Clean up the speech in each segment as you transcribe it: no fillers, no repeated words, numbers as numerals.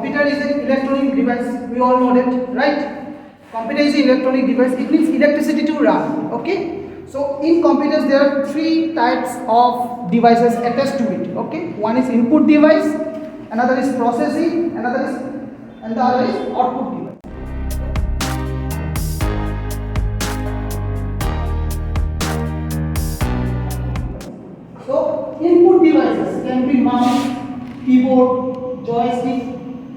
computer is an electronic device, we all know that, right? Computer is an electronic device, it needs electricity to run, okay? So in computers there are three types of devices attached to it, okay? One is input device, another is processing, and the other is output device. So input devices can be mouse, keyboard, joystick,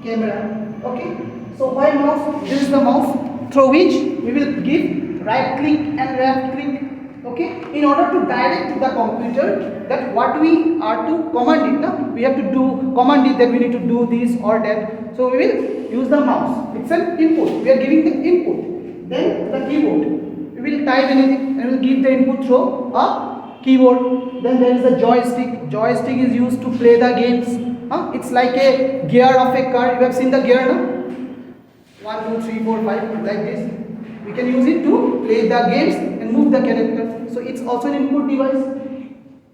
camera, okay? So why mouse? This is the mouse through which we will give right click and left click, okay, in order to direct the computer that what we are to command it. Now we have to do command it that we need to do this or that. So we will use the mouse. It's an input. We are giving the input. Then the keyboard. We will type anything and we will give the input through a keyboard. Then there is the joystick. Joystick is used to play the games. It's like a gear of a car. You have seen the gear now? 1, 2, 3, 4, 5 like this. We can use it to play the games and move the character. So it's also an input device.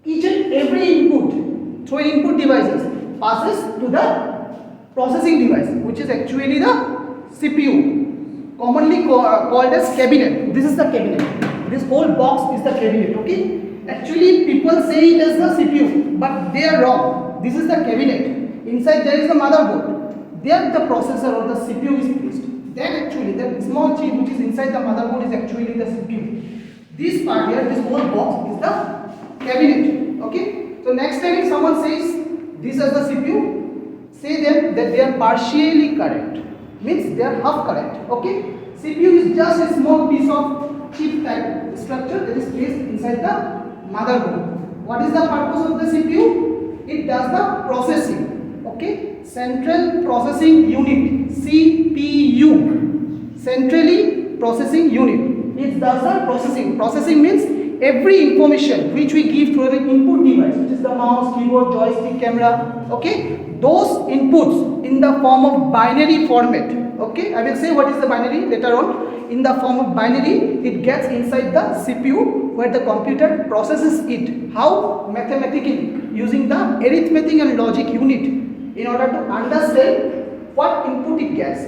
Each and every input through input devices passes to the processing device, which is actually the CPU, commonly called as cabinet. This is the cabinet. This whole box is the cabinet, okay? Actually people say it as the CPU, but they are wrong. This is the cabinet. Inside there is the motherboard. There the processor or the CPU is placed. Then actually the small chip which is inside the motherboard is actually the CPU. This part here, this whole box is the cabinet. Okay. So next time if someone says this is the CPU, say them that they are partially correct. Means they are half correct. Okay. CPU is just a small piece of chip type structure that is placed inside the motherboard. What is the purpose of the CPU? It does the processing. Okay. Central Processing Unit, CPU, Centrally Processing Unit. It does the processing. Processing means every information which we give through the input device, which is the mouse, keyboard, joystick, camera, okay, those inputs in the form of binary format, okay, I will say what is the binary later on. In the form of binary, it gets inside the CPU where the computer processes it. How? Mathematically, using the arithmetic and logic unit, in order to understand what input it gets.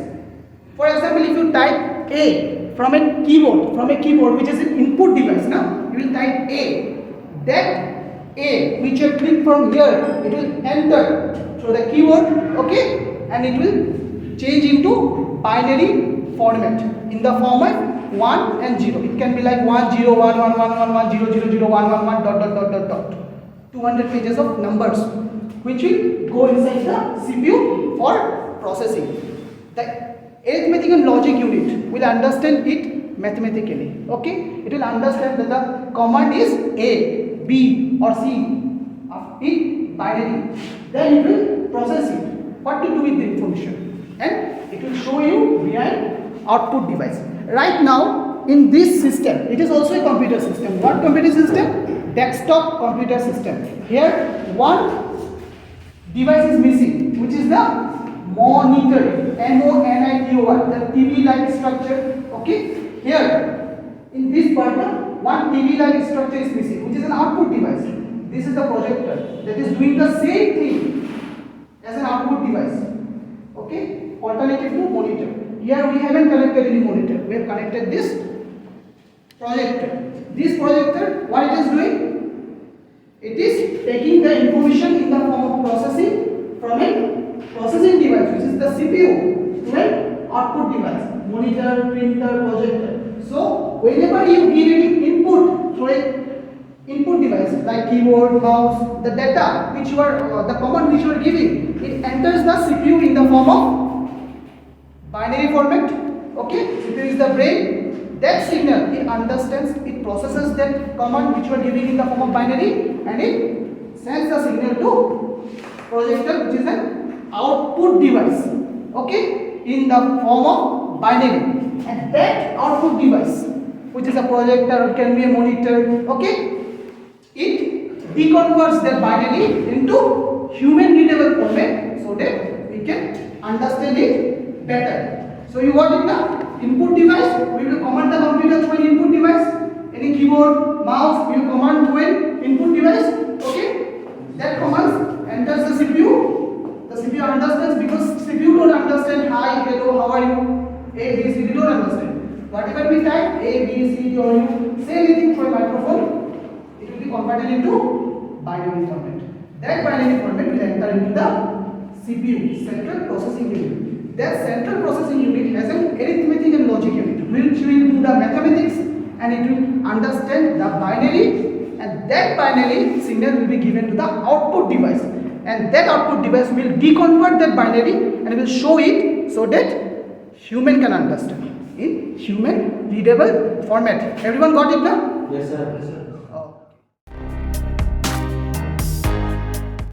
For example, if you type A from a keyboard which is an input device, now you will type A. That A which you click from here, it will enter through the keyboard, okay, and it will change into binary format in the format 1 and 0. It can be like 1 0 1 1 1 1 1 0 0 0 1 1 1 dot dot dot dot dot. 200 pages of numbers, which will go inside the CPU for processing. The arithmetic and logic unit will understand it mathematically. Okay, it will understand that the command is A, B or C in binary. Then it will process it. What to do with the information, and it will show you behind output device. Right now in this system, it is also a computer system. What computer system? Desktop computer system. Here one device is missing, which is the monitor, MONITOR, the TV-like structure. Okay, here in this part, one TV-like structure is missing, which is an output device. This is the projector that is doing the same thing as an output device. Okay, alternative to monitor. Here we haven't connected any monitor. We have connected this projector. This projector, what it is doing? It is taking the information in the form of processing from a processing device, which is the CPU, to an output device, monitor, printer, projector. So whenever you give any input through an input device like keyboard, mouse, the data which you are, the command which you are giving, it enters the CPU in the form of binary format. Okay, CPU is the brain. That signal, it understands, it processes that command which you are giving in the form of binary, and it sends the signal to projector, which is an output device, okay, in the form of binary. And that output device, which is a projector, can be a monitor, okay, it deconverts that binary into human readable format so that we can understand it better. So you got it now? Input device, we will command the computer through an input device. Any keyboard, mouse, we will command through an input device. Okay, that command enters the CPU. The CPU understands, because CPU don't A, B, C, D or U, say anything through a microphone, it will be converted into binary format. That binary format will enter into the CPU, central processing unit. That central processing unit has an arithmetic and logic unit, which will do the mathematics and it will understand the binary, and that binary signal will be given to the output device, and that output device will deconvert that binary and will show it so that human can understand in human readable format. Everyone got it now? Yes, sir. Yes, sir.